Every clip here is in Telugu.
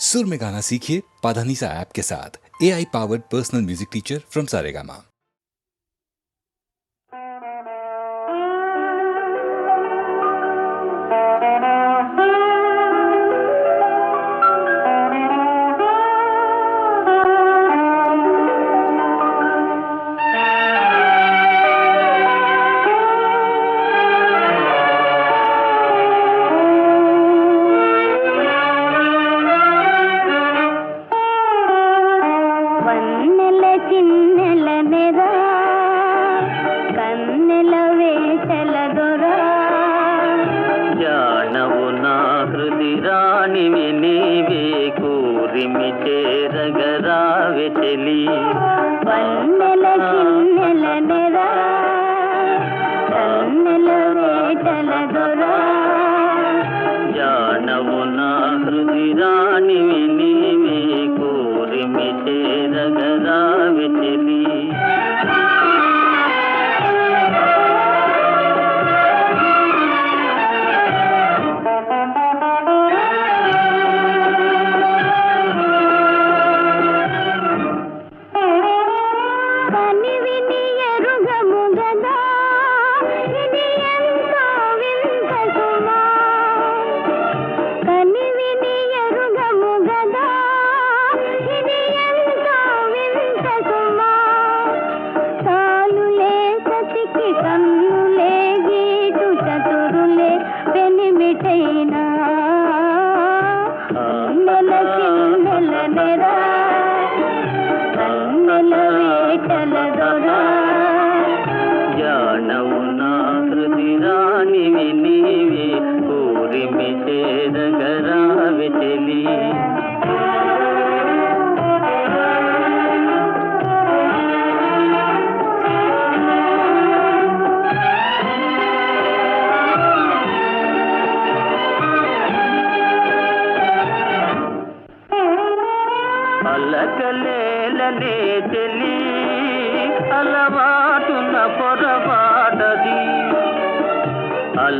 सुर में गाना सीखिए पाधानीसा ऐप के साथ। AI powered personal music teacher from Saregama.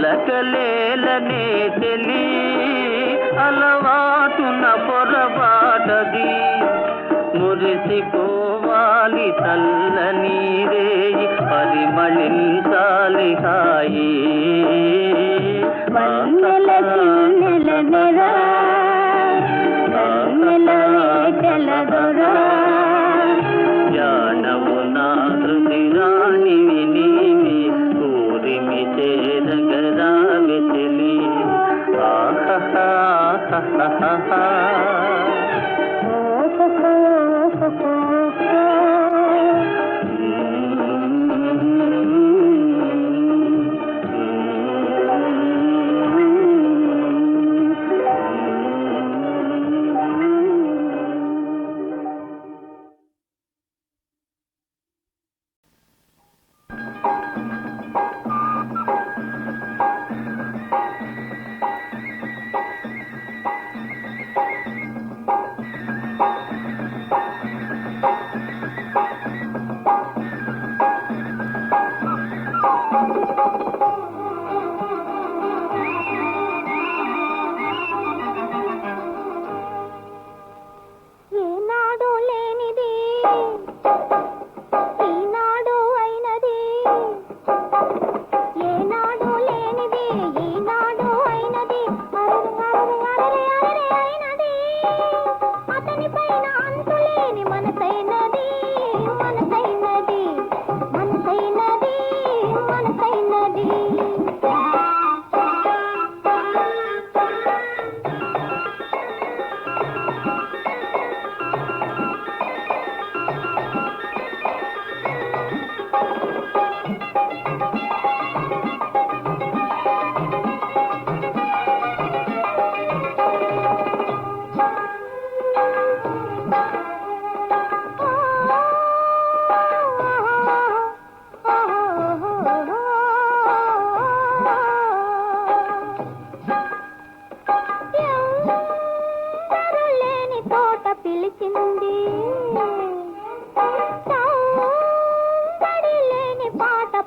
అలకలేలనే తెలి అలవాటున పొరపాటది మురిసిపోవాలి తల్లని రేయి పరిమళించాలి హాయి వన్నెల చిన్నెల నెరా వన్నెల వేటల దొరా జానవు నా హృది రాణివి నీవి ఊరిమి చేరగరావి తెలి ఆహా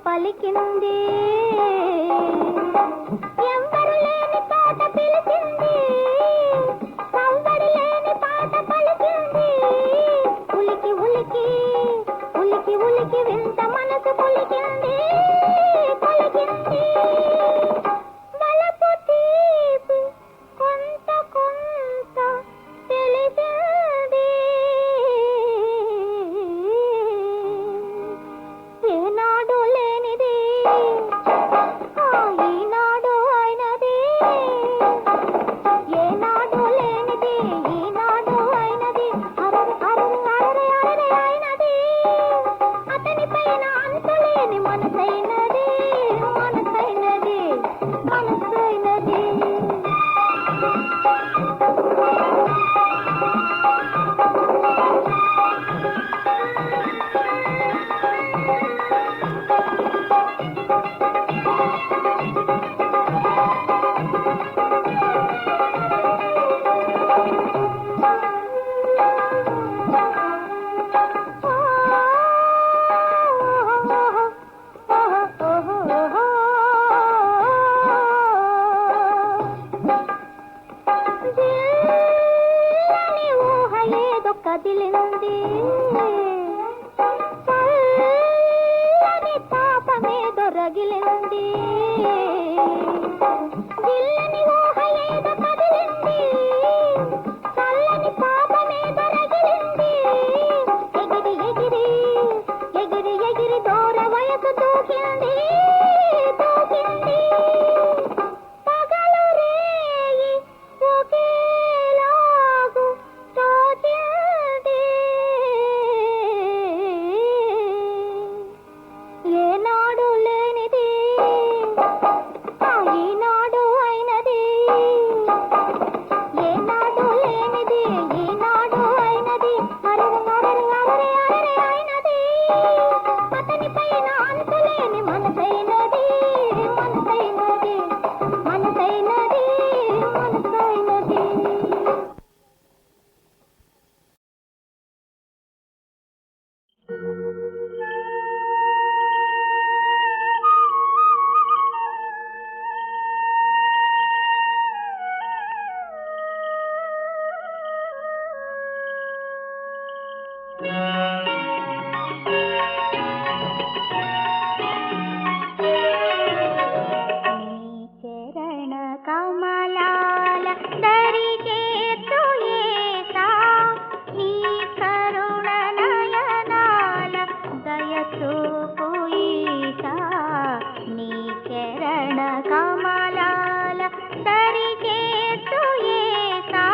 పలికింది ఎవ్వరు లేని తోట పిలిచింది సందడి లేని కొలికింది కొలికింది వలపు తీపి కొంత కొంత తెలిసింది ఏనాడు లేనిది ఈనాడు అయినది ఏనాడు లేనిది ఈనాడు అయినది అరరే అరరే అరరే అరరే అయినది అతని పైన అంతులేని మనసైనది మనసైనది మనసైనది ఊహ ఏదో కదిలింది చల్లని తాపమేదో రగిలింది దిల్లని ఊహ ఏదో కదిలింది చల్లని తాపమేదో రగిలింది ఎగిరి ఎగిరి ఎగిరి ఎగిరి దూర వయసు దూకింది దూకింది పగలు రేయి ఒకేలాగు తోచింది ఏనాడు లేనిది ఈనాడు అయినది ఏనాడు లేనిది ఈనాడు అయినది అరరే అరరే అరరే అరరే అయినది అతని పైన అంతులేని మనసైనది మనసైనది మనసైనది మనసైనది చరణ కమలాల దరిచేతు ఏసా నీ కరుణ నయనాల దయచూపు ఈసా నీ చరణ కమలాల దరిచేతు ఏసా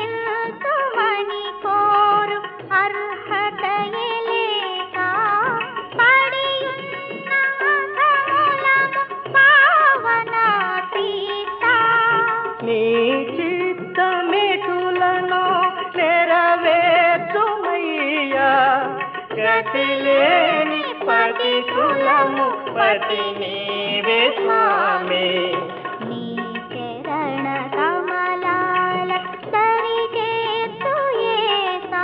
క్షమించుమని కోరు అర్హతయలేక పడియున్న అధములము పావనాతీత నీ చిత్తమిటులను నెరవేర్చుమయ్యా గతిలేని పతి కులము పతి నీవే స్వామి నీ చరణ కమలాల దరిచేతు ఏసా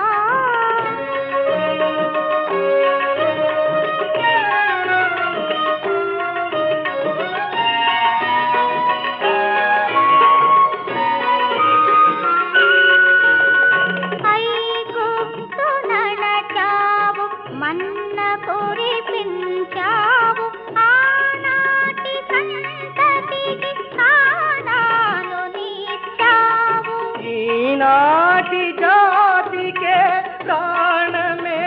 ఐగుప్తు నడచావు మన్న కురిపించావు ఆనాటి సంతతికి కానాను నీచావు ఈనాటి జాతికే ప్రాణమే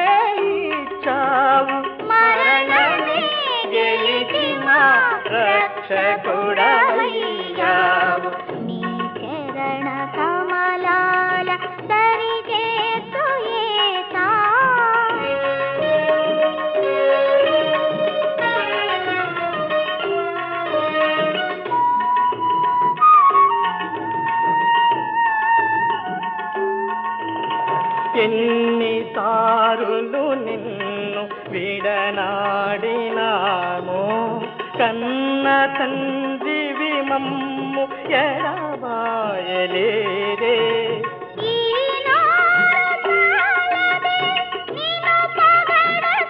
ఇచ్చావు మరణమే గెలిచిన రక్షకుడవయ్యావు నీ చరణ కమలాల దరిచేతు ఏసా ఎన్నిసారులు నిన్ను విడనాడినాము కన్న తండ్రివి మమ్ము ఎడబాయలేదే ఈనాడు తాళదే నిన్ను పొగడ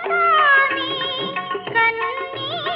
స్వామి కన్నీరు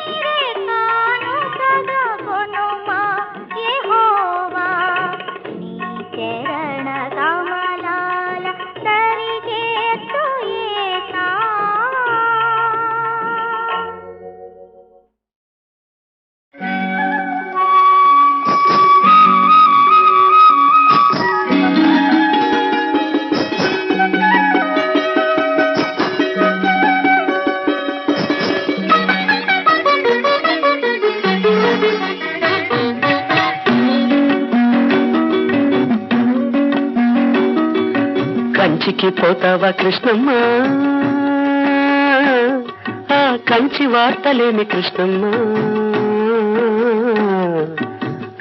కంచికి పోతావా కృష్ణమ్మ, ఆ కంచి వార్తలేమి కృష్ణమ్మ.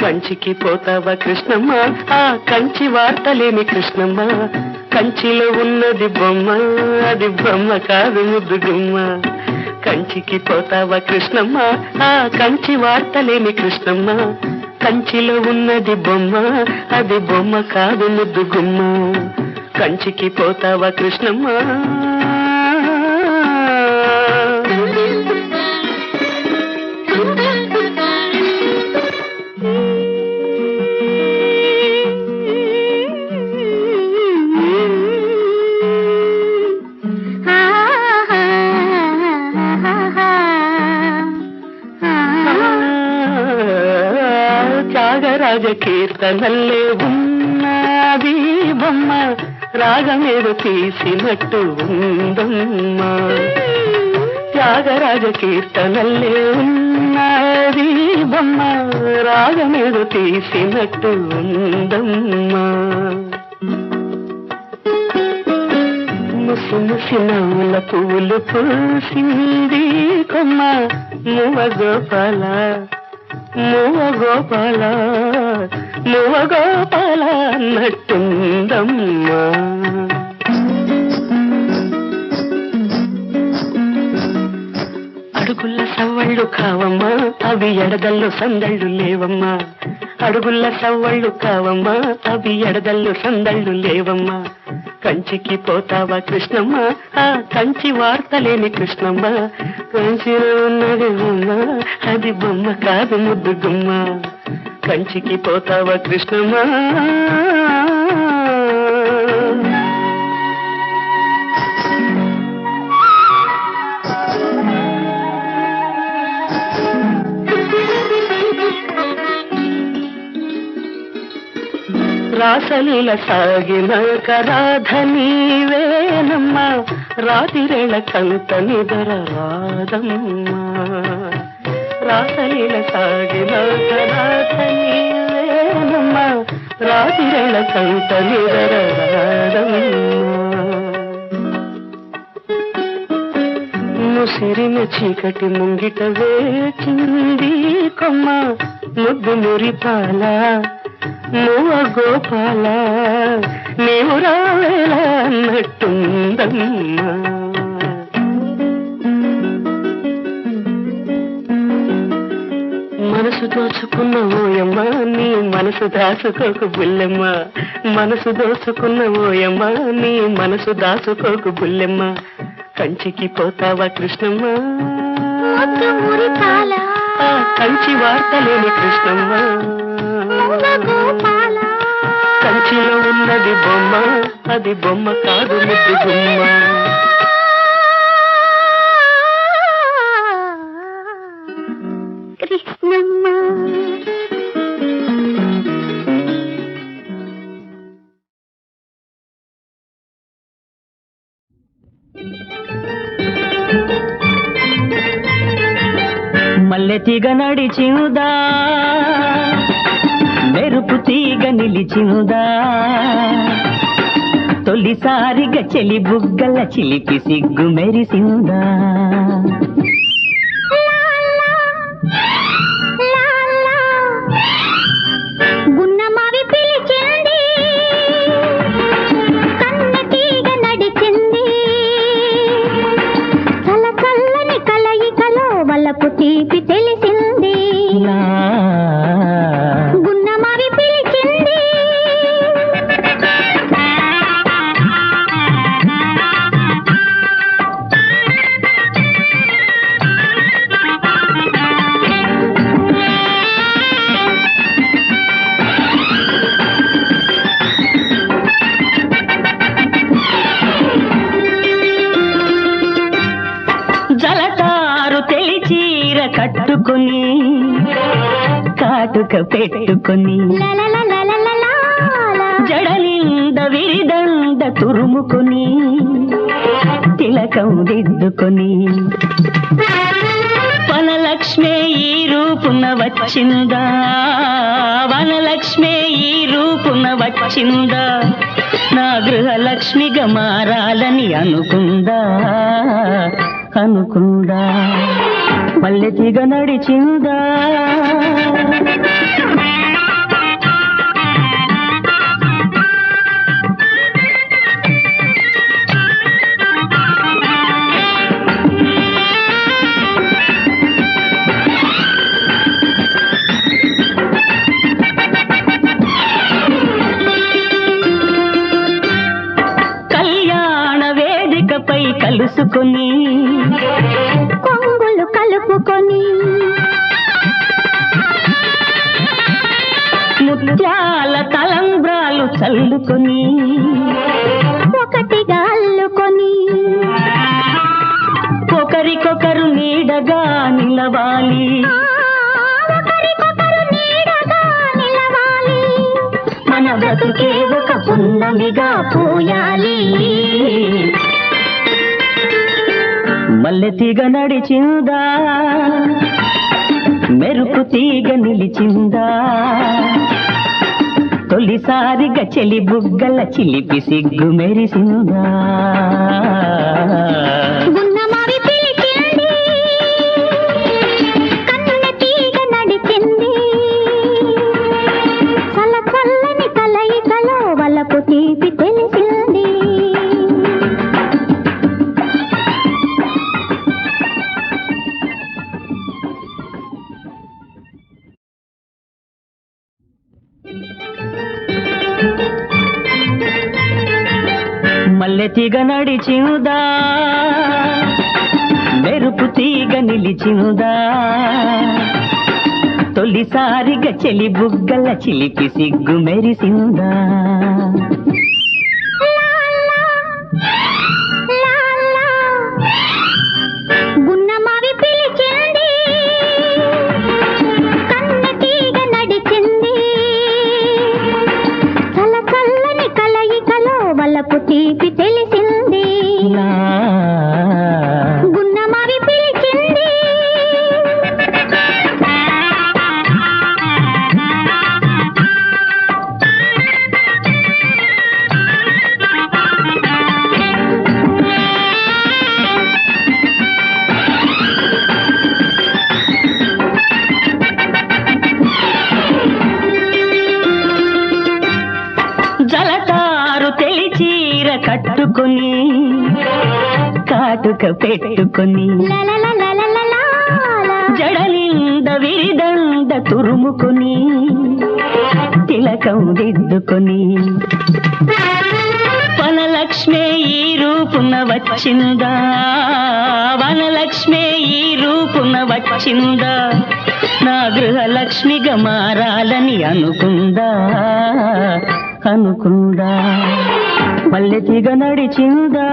కంచికి పోతావా కృష్ణమ్మ, ఆ కంచి వార్తలేమి కృష్ణమ్మ. కంచిలో ఉన్నది బొమ్మ, అది బొమ్మ కాదు ముద్దు గుమ్మ. కంచికి పోతావా కృష్ణమ్మ, ఆ కంచి వార్తలేమి కృష్ణమ్మ. కంచిలో ఉన్నది బొమ్మ, అది బొమ్మ కాదు ముద్దు గుమ్మ. కంచికి పోతావా కృష్ణమ్మ. త్యాగరాజ కీర్తనల్లే ఉన్నది బొమ్మ, రాగమేదో తీసినట్టు ఉందమ్మా. త్యాగరాజ కీర్తనల్లే ఉన్నది బొమ్మ, రాగమేదో తీసినట్టు ఉందమ్మా. ముసి ముసి నవ్వుల పువ్వులు పూసింది కొమ్మ, మువ గోపాల మువ గోపాల మువ గోపాల అన్నట్టుందమ్మా. అడుగుల సవ్వళ్ళు కావమ్మా, అవి ఎడదల్లో సందళ్ళు లేవమ్మా. అడుగుల సవ్వళ్ళు కావమ్మా, అవి ఎడదల్లో సందళ్ళు లేవమ్మా. కంచికి పోతావా కృష్ణమ్మ, ఆ కంచి వార్తలేని కృష్ణమ్మ. కంచిలో ఉన్నది బొమ్మ, అది బొమ్మ కాదు ముద్దు గుమ్మ. కంచికి పోతావా కృష్ణమ్మ. రాసలీల సాగిన కరాధ నీవేనమ్మ, రాతిరేళ కంత నిదర రాదమ్మా. రాసలీల సాగిన కరాధ నీవేనమ్మ, రాతిరేళ కంత నిదర రాదమ్మా. ముసిరిన చీకటి ముంగిట వేచింది కొమ్మ, ముద్దు మురిపాల మువ గోపాల నీవు రావేలా అన్నట్టుందమ్మా. మనసు దోచుకున్న ఓయమ్మ, నీ మనసు దాచుకోకు బుల్లెమ్మ. మనసు దోచుకున్న ఓయమ్మ, నీ మనసు దాచుకోకు బుల్లెమ్మ. కంచికి పోతావా కృష్ణమ్మ, ఆ కంచి వార్తలేని కృష్ణమ్మ. కంచిలో ఉన్నది బొమ్మ, అది బొమ్మ కాదు ముద్దు గుమ్మ. కృష్ణమ్మ. మల్లె తీగ నడిచిందా, మెరుపు తీగ నిలిచిందా, తొలిసారిగా చెలి బుగ్గల చిలిపి సిగ్గు మెరిసిందా. గున్నమావి పిలిచింది, కన్న తీగ నడిచింది, చల చల్లని కలయికలో వలపు తీపి తెలిసింది. గున్నమావి పిలిచింది. జలతారు తెలిచీర కట్టుకొని కాటుక పెట్టుకొని, జడలింద విరిదండ తురుముకొని, తిలకం దిద్దుకొని, పనల వనలక్ష్మి ఈ రూపున వచ్చిందా, వనలక్ష్మి ఈ రూపున వచ్చిందా, నా గృహలక్ష్మిగా మారాలని అనుకుందా, అనుకుందా, పల్లెతిగా నడిచిందా. కలుసుకొని కొంగులు కలుపుకొని ముత్యాల తలంబ్రాలు చల్లుకొని ఒకటిగా అల్లుకొని ఒకరికొకరు నీడగా నిలవాలి, ఒకరికొకరు నీడగా నిలవాలి, మన బ్రతుకే ఒక పున్నమిగా పోయాలి. మల్లె తీగ నడిచిందా, మెరుపు తీగ నిలిచిందా, తొలిసారిగా చెలి బుగ్గల చిలిపి సిగ్గు మెరిసిందా. గున్నమావి పిలిచింది, కన్నుల తీగ నడిచింది, చల్ల చల్లని కలయికలో వలపు తీపి తెలిసింది. మల్లె తీగ నడిచిందా, మెరుపు తీగ నిలిచిందా, తొలిసారిగా చెలి బుగ్గల చిలిపి సిగ్గు మెరిసిందా. గున్నమావి పిలిచింది, కన్ను తీగ నడిచింది, చల్ల చల్లని కలయికలో వలపు తీపి తెలిసింది. గున్నమావి పిలిచింది. జలతారు తెలిచీర కట్టుకొని కాటుక పెట్టుకొని లలలలలలలా, జడలింద విరిదండ తురుముకొని తిలకం దిద్దుకొని వనలక్ష్మి ఈ రూపున వచ్చిందా, వనలక్ష్మి ఈ రూపున వచ్చిందా, నా గృహలక్ష్మిగా మారాలని అనుకుందా, అనుకుందా, పల్లెతిగా నడిచిందా.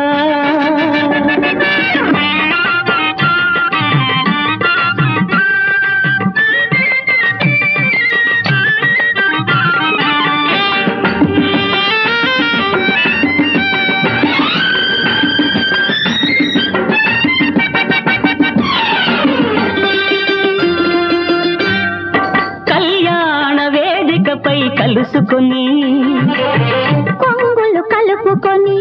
కళ్యాణ వేదికపై కలుసుకొని కొంగులు కలుపుకొని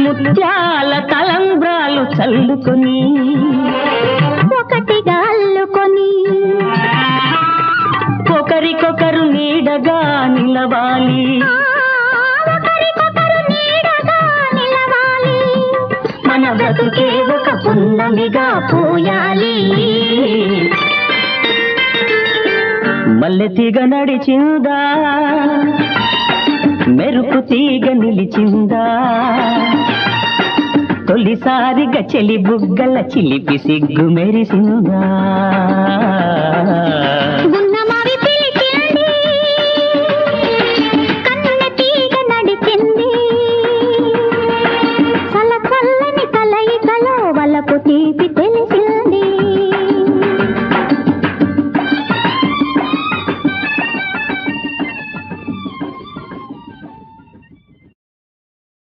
ముత్యాల తలంబ్రాలు చల్లుకొని ఒకటిగా అల్లుకొని ఒకరికొకరు నీడగా నిలవాలి, ఒకరికొకరు నీడగా నిలవాలి, మన బ్రతుకే ఒక పున్నమిగా పోయాలి. మల్లె తీగ నడిచిందా, మెరుపు తీగ నిలిచిందా, తొలిసారిగా చెలి బుగ్గల చిలిపి సిగ్గు మెరిసిందా.